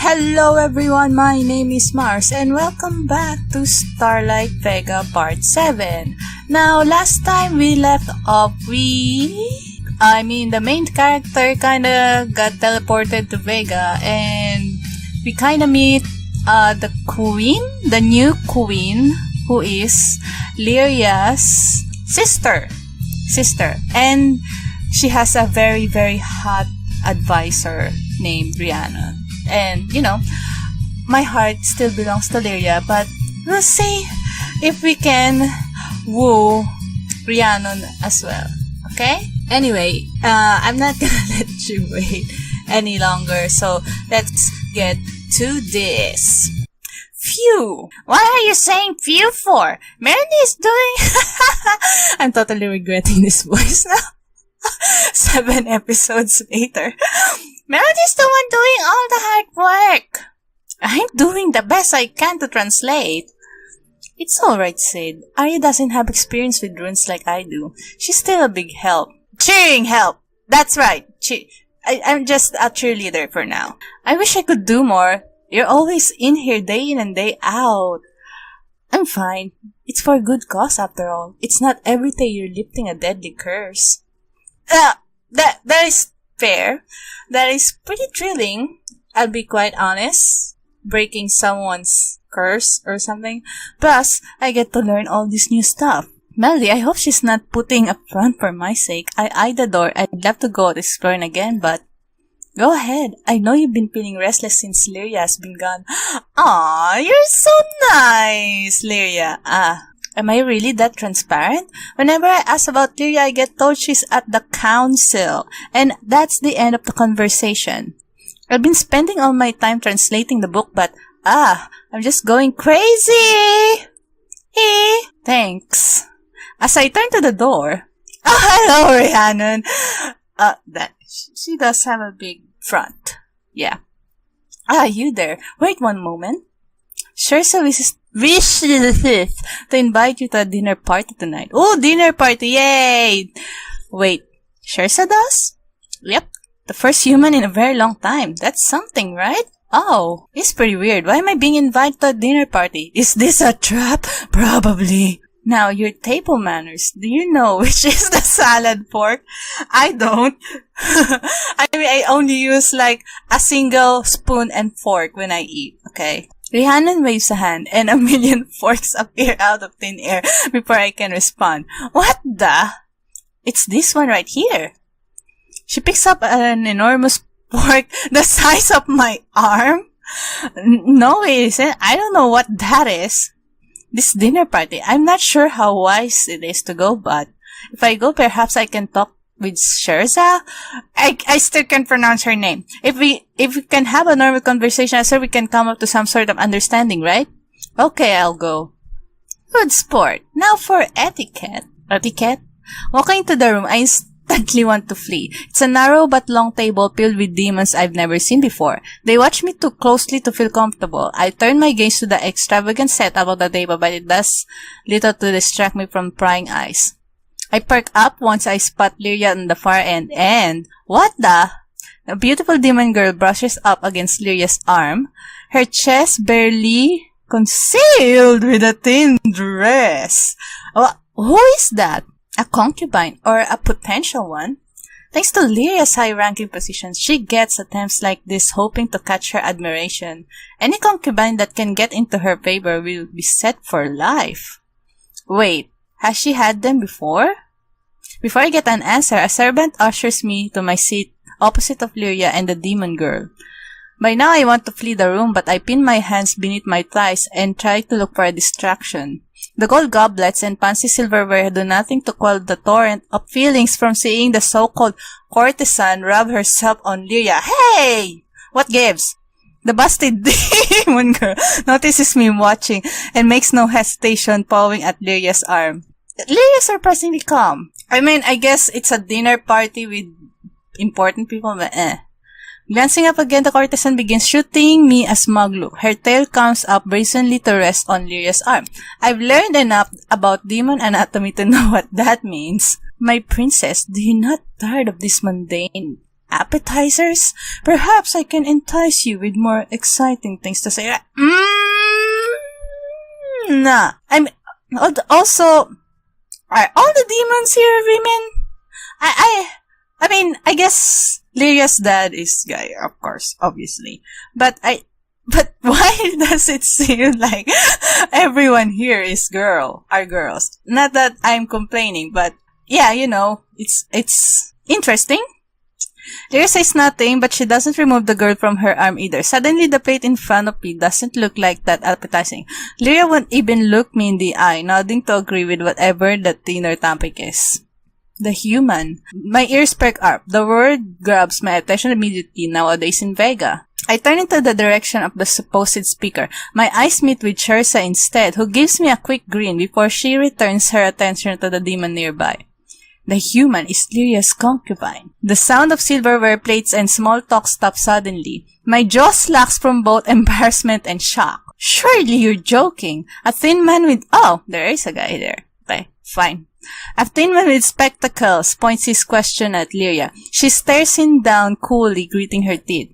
Hello everyone, my name is Mars and welcome back to Starlight Vega Part 7. Now, last time we left off, the main character kinda got teleported to Vega and we kinda meet the queen, the new queen, who is Lyria's sister. And she has a very, very hot advisor named Rihanna. And, my heart still belongs to Lyria, but we'll see if we can woo Rhiannon as well. Okay? Anyway, I'm not gonna let you wait any longer, so let's get to this. Phew! What are you saying phew for? Melody is doing... I'm totally regretting this voice now. 7 episodes later. Melody's the one doing all the hard work. I'm doing the best I can to translate. It's alright, Sid. Arya doesn't have experience with runes like I do. She's still a big help. Cheering help! That's right. I'm just a cheerleader for now. I wish I could do more. You're always in here day in and day out. I'm fine. It's for a good cause after all. It's not every day you're lifting a deadly curse. That is fair. That is pretty thrilling. I'll be quite honest. Breaking someone's curse or something. Plus, I get to learn all this new stuff. Melody, I hope she's not putting up front for my sake. I eyed the door. I'd love to go out exploring again, but go ahead. I know you've been feeling restless since Lyria has been gone. Aw, you're so nice, Lyria. Am I really that transparent? Whenever I ask about Lyria, I get told she's at the council. And that's the end of the conversation. I've been spending all my time translating the book, but I'm just going crazy. Hey, thanks. As I turn to the door, hello, Rhiannon. She does have a big front. Yeah. You there. Wait one moment. Scherza wishes to invite you to a dinner party tonight. Oh, dinner party, yay! Wait, Scherza does? Yep, the first human in a very long time. That's something, right? Oh, it's pretty weird. Why am I being invited to a dinner party? Is this a trap? Probably. Now, your table manners. Do you know which is the salad fork? I don't. I only use like a single spoon and fork when I eat, okay? Rhiannon waves a hand and a million forks appear out of thin air before I can respond. What the? It's this one right here. She picks up an enormous fork the size of my arm. No, it isn't. I don't know what that is. This dinner party, I'm not sure how wise it is to go, but if I go, perhaps I can talk with Scherza? I still can't pronounce her name. If we can have a normal conversation, I'm sure we can come up to some sort of understanding, right? Okay, I'll go. Good sport. Now for etiquette. Etiquette? Walking into the room, I instantly want to flee. It's a narrow but long table filled with demons I've never seen before. They watch me too closely to feel comfortable. I turn my gaze to the extravagant setup of the table, but it does little to distract me from prying eyes. I perk up once I spot Lyria on the far end, and what the? A beautiful demon girl brushes up against Lyria's arm, her chest barely concealed with a thin dress. Who is that? A concubine or a potential one? Thanks to Lyria's high-ranking position, she gets attempts like this hoping to catch her admiration. Any concubine that can get into her favor will be set for life. Wait. Has she had them before? Before I get an answer, a servant ushers me to my seat opposite of Lyria and the demon girl. By now, I want to flee the room, but I pin my hands beneath my thighs and try to look for a distraction. The gold goblets and fancy silverware do nothing to quell the torrent of feelings from seeing the so-called courtesan rub herself on Lyria. Hey! What gives? The busted demon girl notices me watching and makes no hesitation pawing at Lyria's arm. Lyria's surprisingly calm. I guess it's a dinner party with important people, but Glancing up again, the courtesan begins shooting me a smug look. Her tail comes up brazenly to rest on Lyria's arm. I've learned enough about demon anatomy to know what that means. My princess, do you not tired of this mundane appetizers? Perhaps I can entice you with more exciting things to say. Nah. Also, are all the demons here women? I guess Lyria's dad is guy, of course, obviously. But why does it seem like everyone here is are girls? Not that I'm complaining, but yeah, it's interesting. Lyria says nothing, but she doesn't remove the girl from her arm either. Suddenly, the plate in front of me doesn't look like that appetizing. Lyria won't even look me in the eye, nodding to agree with whatever the dinner topic is. The human. My ears perk up. The word grabs my attention immediately nowadays in Vega. I turn into the direction of the supposed speaker. My eyes meet with Shersa instead, who gives me a quick grin before she returns her attention to the demon nearby. The human is Lyria's concubine. The sound of silverware plates and small talk stops suddenly. My jaw slacks from both embarrassment and shock. Surely you're joking. A thin man with... Oh, there is a guy there. Okay, fine. A thin man with spectacles points his question at Lyria. She stares him down coolly, gritting her teeth.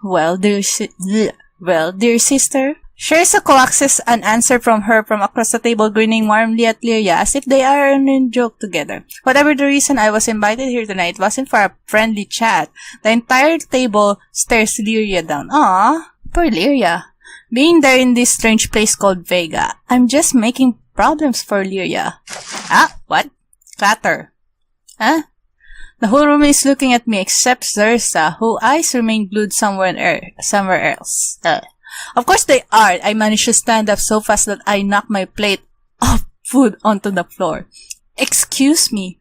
Well, dear sister? Shersa coaxes an answer from her from across the table, grinning warmly at Lyria as if they are in a joke together. Whatever the reason I was invited here tonight, it wasn't for a friendly chat. The entire table stares Lyria down. Aww, poor Lyria. Being there in this strange place called Vega, I'm just making problems for Lyria. What? Clatter. Huh? The whole room is looking at me except Shersa, whose eyes remain glued somewhere else. Of course they are. I managed to stand up so fast that I knocked my plate of food onto the floor. Excuse me.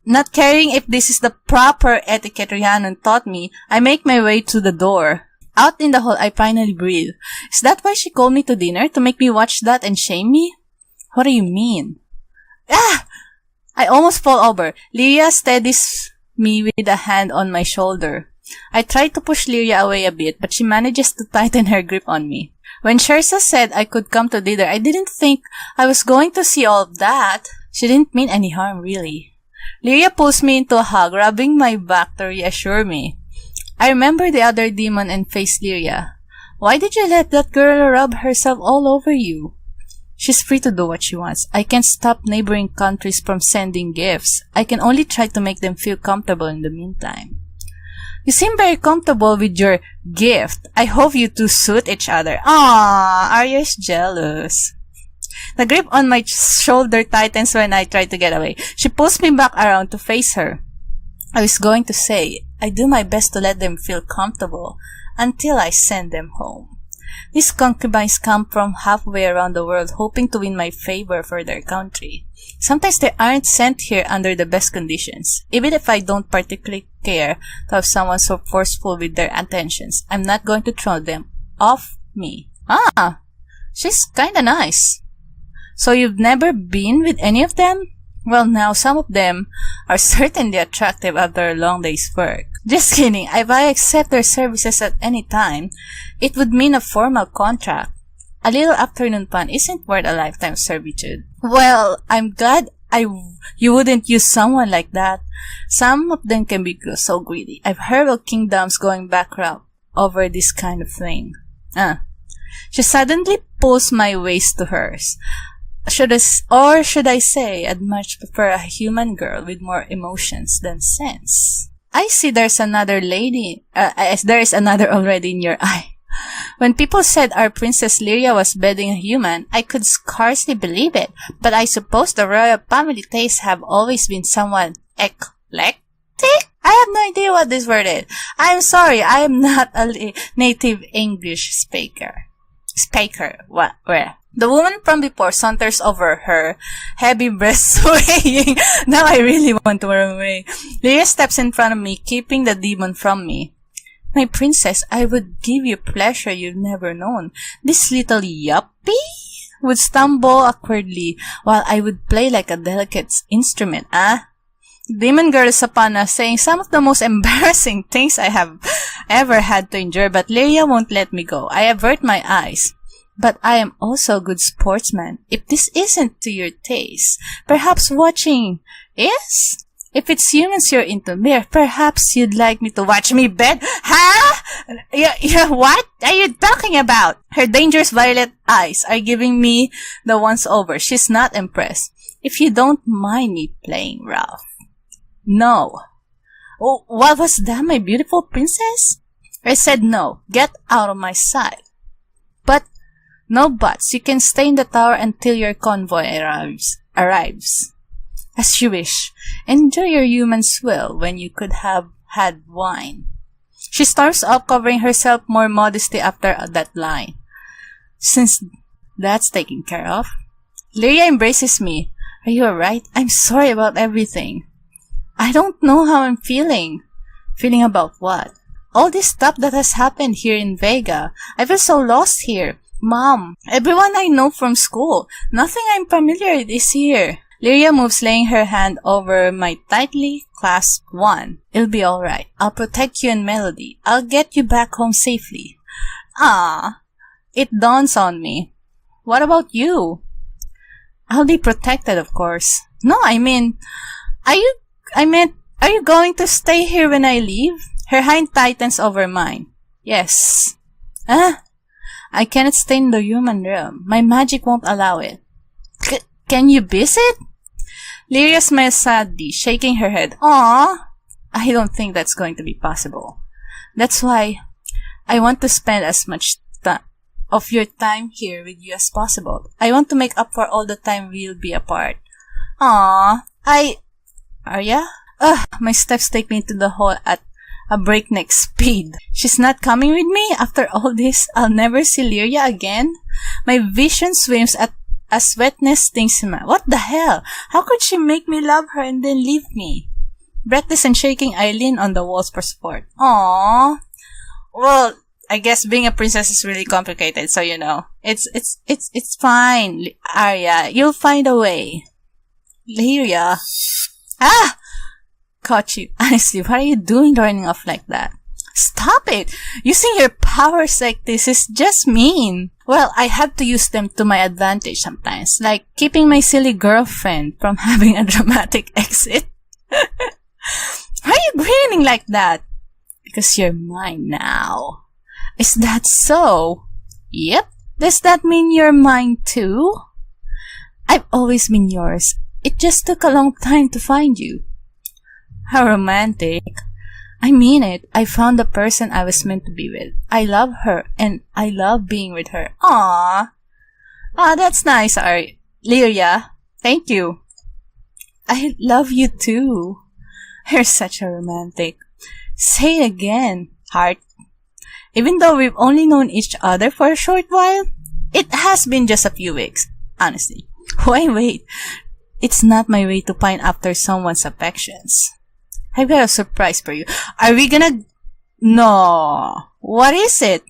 Not caring if this is the proper etiquette Rhiannon taught me, I make my way to the door. Out in the hall, I finally breathe. Is that why she called me to dinner? To make me watch that and shame me? What do you mean? I almost fall over. Lyria steadies me with a hand on my shoulder. I try to push Lyria away a bit, but she manages to tighten her grip on me. When Shersa said I could come to dinner, I didn't think I was going to see all of that. She didn't mean any harm, really. Lyria pulls me into a hug, rubbing my back to reassure me. I remember the other demon and face Lyria. Why did you let that girl rub herself all over you? She's free to do what she wants. I can't stop neighboring countries from sending gifts. I can only try to make them feel comfortable in the meantime. You seem very comfortable with your gift. I hope you two suit each other. Aww, Arya's jealous. The grip on my shoulder tightens when I try to get away. She pulls me back around to face her. I was going to say, I do my best to let them feel comfortable until I send them home. These concubines come from halfway around the world hoping to win my favor for their country. Sometimes they aren't sent here under the best conditions. Even if I don't particularly care to have someone so forceful with their attentions, I'm not going to throw them off me. She's kinda nice. So you've never been with any of them? Well, now some of them are certainly attractive after a long day's work. Just kidding. If I accept their services at any time, it would mean a formal contract. A little afternoon fun isn't worth a lifetime servitude. Well, I'm glad you wouldn't use someone like that. Some of them can be so greedy. I've heard of kingdoms going bankrupt over this kind of thing. She suddenly pulls my waist to hers. Should I say, I'd much prefer a human girl with more emotions than sense. I see there's another lady, there is another already in your eye. When people said our Princess Lyria was bedding a human, I could scarcely believe it, but I suppose the royal family tastes have always been somewhat eclectic? I have no idea what this word is. I'm sorry, I am not a native English speaker. Where? The woman from before saunters over, her heavy breasts swaying. Now I really want to run away. Lyria steps in front of me, keeping the demon from me. My princess, I would give you pleasure you've never known. This little yuppie would stumble awkwardly while I would play like a delicate instrument, Demon girl is upon us, saying some of the most embarrassing things I have ever had to endure, but Lyria won't let me go. I avert my eyes. But I am also a good sportsman. If this isn't to your taste, perhaps watching is? If it's humans you're into, perhaps you'd like me to watch me bed? Huh? Yeah, what are you talking about? Her dangerous violet eyes are giving me the once over. She's not impressed. If you don't mind me playing rough. No. Oh, what was that, my beautiful princess? I said no. Get out of my sight. But, no buts. You can stay in the tower until your convoy arrives. As you wish. Enjoy your human swill when you could have had wine. She storms off, covering herself more modesty after that line. Since that's taken care of, Lyria embraces me. Are you alright? I'm sorry about everything. I don't know how I'm feeling. Feeling about what? All this stuff that has happened here in Vega. I feel so lost here. Mom, everyone I know from school, nothing I'm familiar with is here. Lyria moves, laying her hand over my tightly clasped one. It'll be alright. I'll protect you and Melody. I'll get you back home safely. Ah, it dawns on me. What about you? I'll be protected, of course. No, I meant, are you going to stay here when I leave? Her hand tightens over mine. Yes. I cannot stay in the human realm. My magic won't allow it. Can you visit? Lyria smiles sadly, shaking her head. Aww. I don't think that's going to be possible. That's why I want to spend as much of your time here with you as possible. I want to make up for all the time we'll be apart. Aww. Arya? My steps take me into the hall at a breakneck speed. She's not coming with me? After all this, I'll never see Lyria again? My vision swims as wetness stings him. What the hell? How could she make me love her and then leave me? Breathless and shaking, I lean on the walls for support. Aww. Well, I guess being a princess is really complicated, so you know. It's fine, Arya. You'll find a way. Lyria. Ah! Caught you. Honestly, what are you doing running off like that? Stop it! Using your powers like this is just mean. Well, I have to use them to my advantage sometimes, like keeping my silly girlfriend from having a dramatic exit. Why are you grinning like that? Because you're mine now. Is that so? Yep. Does that mean you're mine too? I've always been yours. It just took a long time to find you. How romantic. I mean it. I found the person I was meant to be with. I love her, and I love being with her. Aww. That's nice, Lyria. Thank you. I love you too. You're such a romantic. Say it again, heart. Even though we've only known each other for a short while, it has been just a few weeks, honestly. Why wait? It's not my way to pine after someone's affections. I've got a surprise for you. Are we gonna... No. What is it?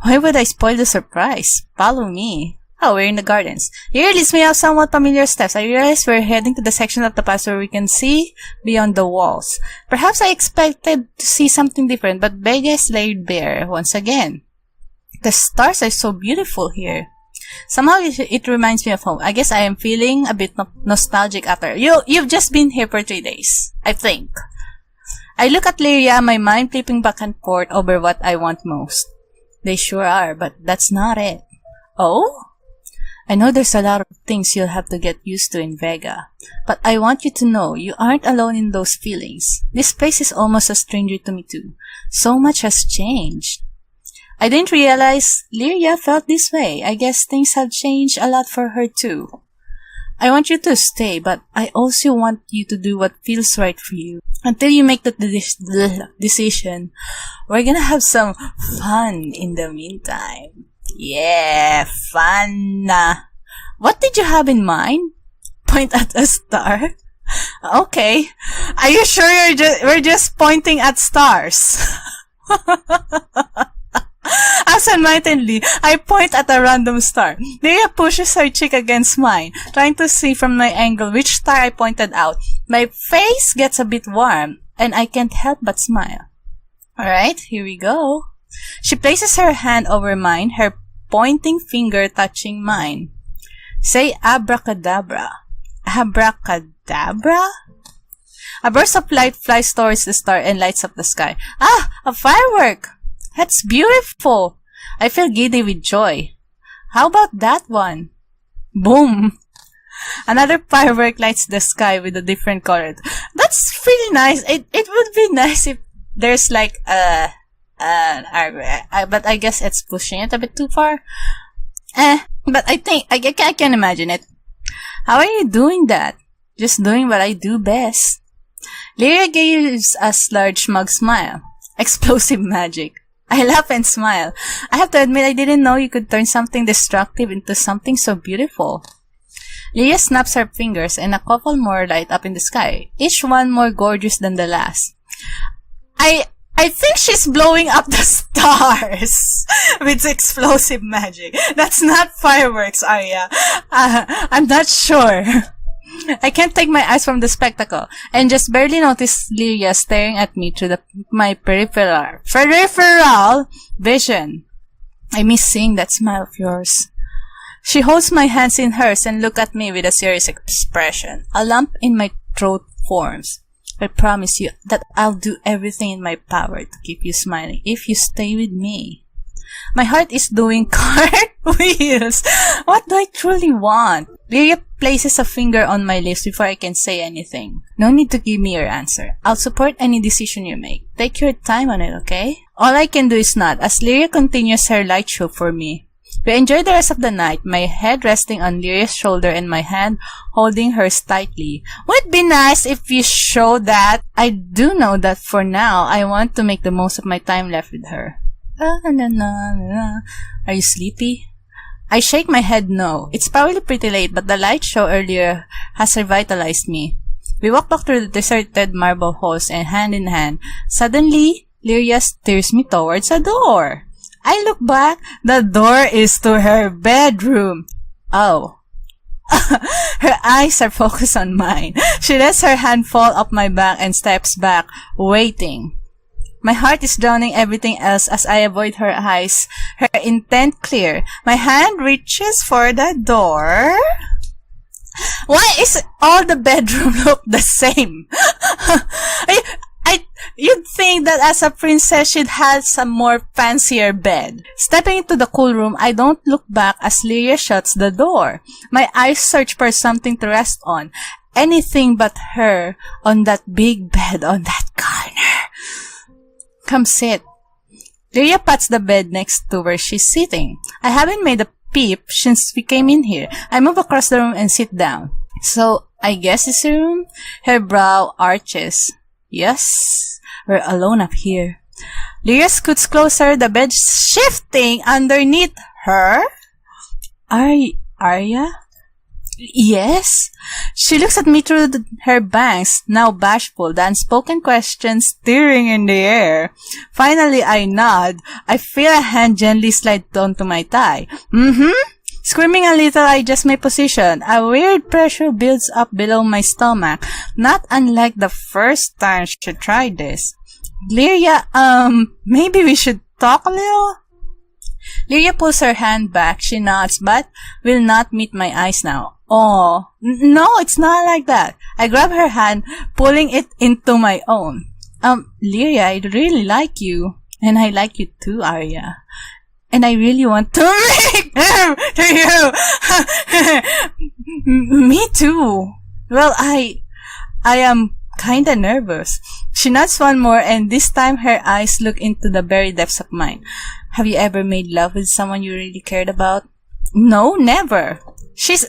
Why would I spoil the surprise? Follow me. Oh, we're in the gardens. Here leads me up somewhat familiar steps. I realize we're heading to the section of the past where we can see beyond the walls. Perhaps I expected to see something different, but Vega is laid bare once again. The stars are so beautiful here. Somehow it reminds me of home. I guess I am feeling a bit nostalgic after. You've just been here for 3 days, I think. I look at Lyria, my mind flipping back and forth over what I want most. They sure are, but that's not it. Oh? I know there's a lot of things you'll have to get used to in Vega, but I want you to know you aren't alone in those feelings. This place is almost a stranger to me too. So much has changed. I didn't realize Lyria felt this way. I guess things have changed a lot for her too. I want you to stay, but I also want you to do what feels right for you. Until you make the decision, we're gonna have some fun in the meantime. Yeah, fun. What did you have in mind? Point at a star? Okay. Are you sure we're just pointing at stars? Absent-mindedly, I point at a random star. Lyria pushes her cheek against mine, trying to see from my angle which star I pointed out. My face gets a bit warm, and I can't help but smile. Alright, here we go. She places her hand over mine, her pointing finger touching mine. Say abracadabra. Abracadabra? A burst of light flies towards the star and lights up the sky. Ah, a firework! That's beautiful! I feel giddy with joy. How about that one? Boom! Another firework lights the sky with a different color. That's really nice. It would be nice if there's like but I guess it's pushing it a bit too far. But I think I can imagine it. How are you doing that? Just doing what I do best. Lyria gives us large smug smile. Explosive magic. I laugh and smile. I have to admit I didn't know you could turn something destructive into something so beautiful. Lyria snaps her fingers and a couple more light up in the sky, each one more gorgeous than the last. I think she's blowing up the stars with explosive magic. That's not fireworks, Arya. I'm not sure. I can't take my eyes from the spectacle, and just barely notice Lyria staring at me through my peripheral vision. I miss seeing that smile of yours. She holds my hands in hers and looks at me with a serious expression. A lump in my throat forms. I promise you that I'll do everything in my power to keep you smiling if you stay with me. My heart is doing cartwheels. What do I truly want? Lyria places a finger on my lips before I can say anything. No need to give me your answer. I'll support any decision you make. Take your time on it, okay? All I can do is nod as Lyria continues her light show for me. We enjoy the rest of the night, my head resting on Lyria's shoulder and my hand holding hers tightly. Would be nice if you show that. I do know that for now, I want to make the most of my time left with her. Are you sleepy? I shake my head no. It's probably pretty late, but the light show earlier has revitalized me. We walk back through the deserted marble halls and hand in hand. Suddenly, Lyria steers me towards a door. I look back. The door is to her bedroom. Oh. Her eyes are focused on mine. She lets her hand fall off my back and steps back, waiting. My heart is drowning everything else as I avoid her eyes, her intent clear. My hand reaches for the door. Why is all the bedroom look the same? You'd think that as a princess she'd had some more fancier bed. Stepping into the cool room, I don't look back as Lyria shuts the door. My eyes search for something to rest on. Anything but her on that big bed on that corner. Come sit. Lyria pats the bed next to where she's sitting. I haven't made a peep since we came in here. I move across the room and sit down. So, I guess it's a room? Her brow arches. Yes, we're alone up here. Lyria scoots closer, the bed shifting underneath her. Arya? Yes? She looks at me through her bangs, now bashful, the unspoken question stirring in the air. Finally, I nod. I feel a hand gently slide onto my thigh. Screaming a little, I adjust my position. A weird pressure builds up below my stomach, not unlike the first time she tried this. Lyria, maybe we should talk a little? Lyria pulls her hand back. She nods, but will not meet my eyes now. Oh, no, it's not like that. I grab her hand, pulling it into my own. Lyria, I really like you. And I like you too, Arya. And I really want to make him to you. Me too. Well, I am kinda nervous. She nods one more, and this time her eyes look into the very depths of mine. Have you ever made love with someone you really cared about? No, never. She's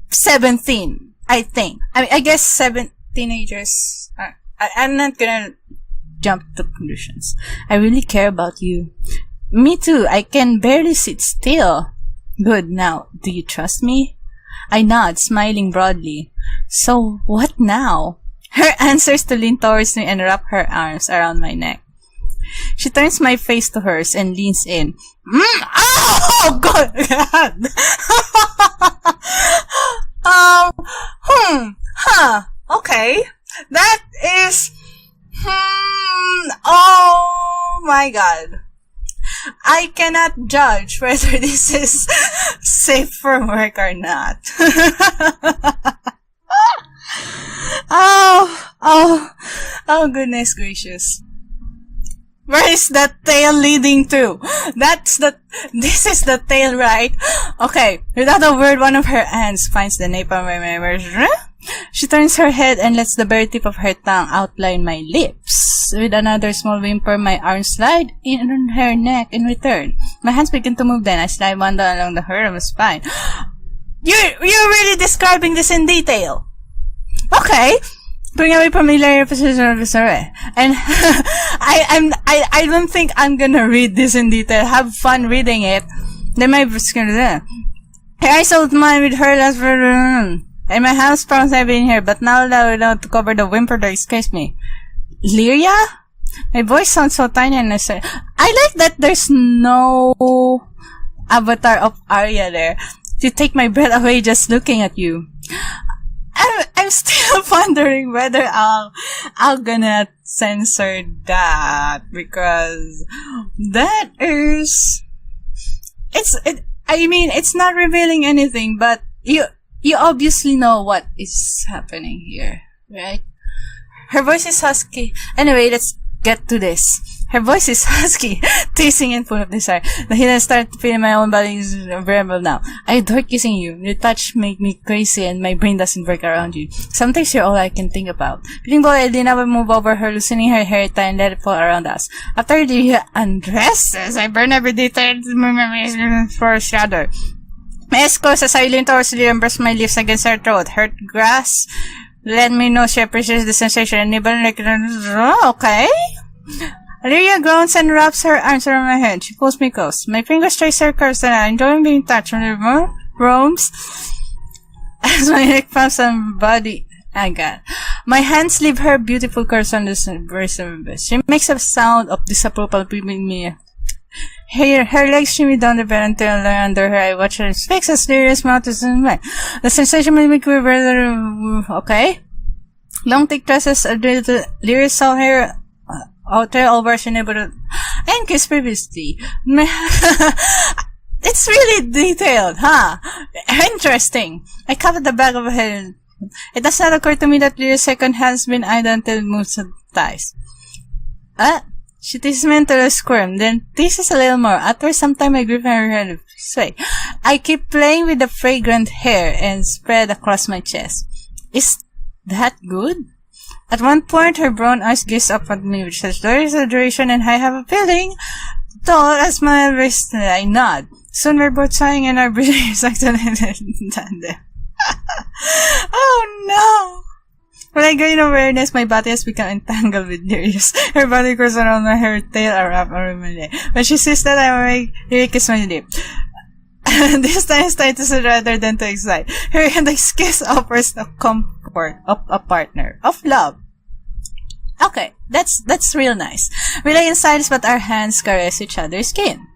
17, I think. I guess 7 teenagers. I'm not gonna jump to conclusions. I really care about you. Me too. I can barely sit still. Good. Now, do you trust me? I nod, smiling broadly. So, what now? Her answers to lean towards me and wrap her arms around my neck. She turns my face to hers and leans in. Oh, God! Okay. That is, oh my God. I cannot judge whether this is safe for work or not. Oh, goodness gracious. Where is that tail leading to? This is the tail, right? Okay, without a word, one of her hands finds the nape of my memory. She turns her head and lets the very tip of her tongue outline my lips. With another small whimper, my arms slide in on her neck in return. My hands begin to move then. I slide one down along the her of my spine. You're really describing this in detail. Okay. Bring away from me layer position of the and I don't think I'm gonna read this in detail. Have fun reading it. Then my her eyes hold mine with her last and my hands promise I've been here, but now to cover the whimper that scares me. Lyria? My voice sounds so tiny and necessary. I like that there's no avatar of Arya there to take my breath away just looking at you. I'm still wondering whether I'll gonna censor that, because that is it's not revealing anything, but you obviously know what is happening here, right? Her voice is husky. Anyway, let's get to this. Her voice is husky, teasing and full of desire. The hint I start to feel my own body is variable now. I adore kissing you. Your touch makes me crazy and my brain doesn't work around you. Sometimes you're all I can think about. Feeling bold, Elena will move over her, loosening her hair tie and let it fall around us. After the undresses, I burn every detail for a shadow. My escorts as I lean towards the and brush my lips against her throat. Her grasp let me know she appreciates the sensation and nibble like, okay? Lyria groans and wraps her arms around my head. She pulls me close. My fingers trace her curves and I enjoy being touched on her roams as my neck pumps and body. I got. My hands leave her beautiful curves on the breast of her breast. She makes a sound of disapproval between me. Her legs shimmy down the bed until under her. I watch her fix as Lyria's mouth is in mine. The sensation made me quiver. Okay? Long thick tresses are Lyria's soft hair. Outer over she never and kissed previously. It's really detailed, huh? Interesting. I covered the back of her head. It does not occur to me that Lyria's second has been idle until it moves the thighs. She teases me until I squirm, then teases a little more. After some time I grip her head sway. I keep playing with the fragrant hair and spread across my chest. Is that good? At one point, her brown eyes gaze up at me with such exaggeration, and I have a feeling, though a smile wrist, I nod. Soon we're both sighing and our breathing is actually in tandem. Oh no! When I gain awareness, my body has become entangled with Lyria's. Her body curls around my hair, tail wrapped around my leg. When she sees that, I kiss my lip. This time it's time to sit rather than to excite. Her index kiss offers the comfort of a partner, of love. Okay, that's real nice. We lay in silence, but our hands caress each other's skin.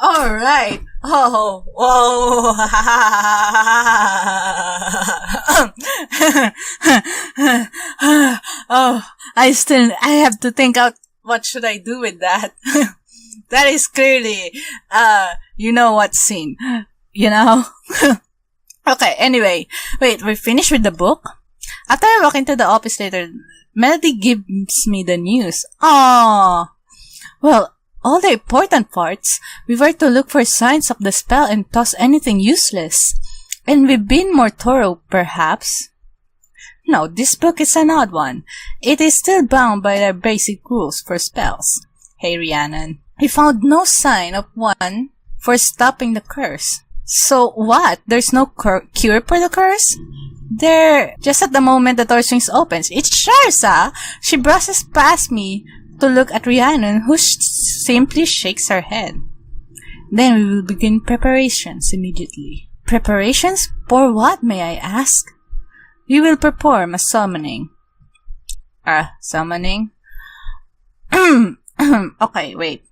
Alright. Oh, whoa. Oh, I have to think out what should I do with that. That is clearly, you know what scene, you know? Okay, anyway, wait, we're finished with the book? After I walk into the office later, Melody gives me the news. Aww. Well, all the important parts, we were to look for signs of the spell and toss anything useless. And we've been more thorough, perhaps. No, this book is an odd one. It is still bound by their basic rules for spells. Hey, Rhiannon. We found no sign of one for stopping the curse. So what? There's no cure for the curse? There, just at the moment the door swings opens, it's Sharza! She brushes past me to look at Rhiannon, who simply shakes her head. Then we will begin preparations immediately. Preparations? For what, may I ask? We will perform a summoning. Summoning? Okay, wait.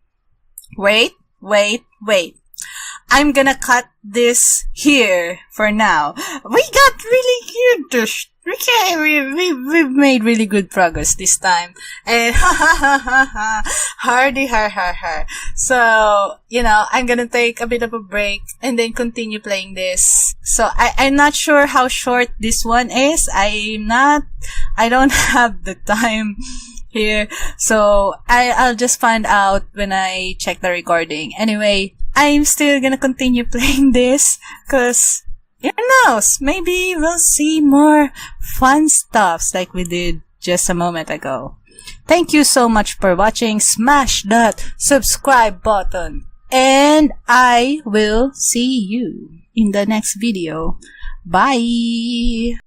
I'm gonna cut this here for now. We got really good. We've made really good progress this time. And hardy har. So, I'm gonna take a bit of a break and then continue playing this. So I'm not sure how short this one is. I don't have the time here. So I'll just find out when I check the recording. Anyway, I'm still gonna continue playing this because who knows? Maybe we'll see more fun stuffs like we did just a moment ago. Thank you so much for watching. Smash that subscribe button. And I will see you in the next video. Bye!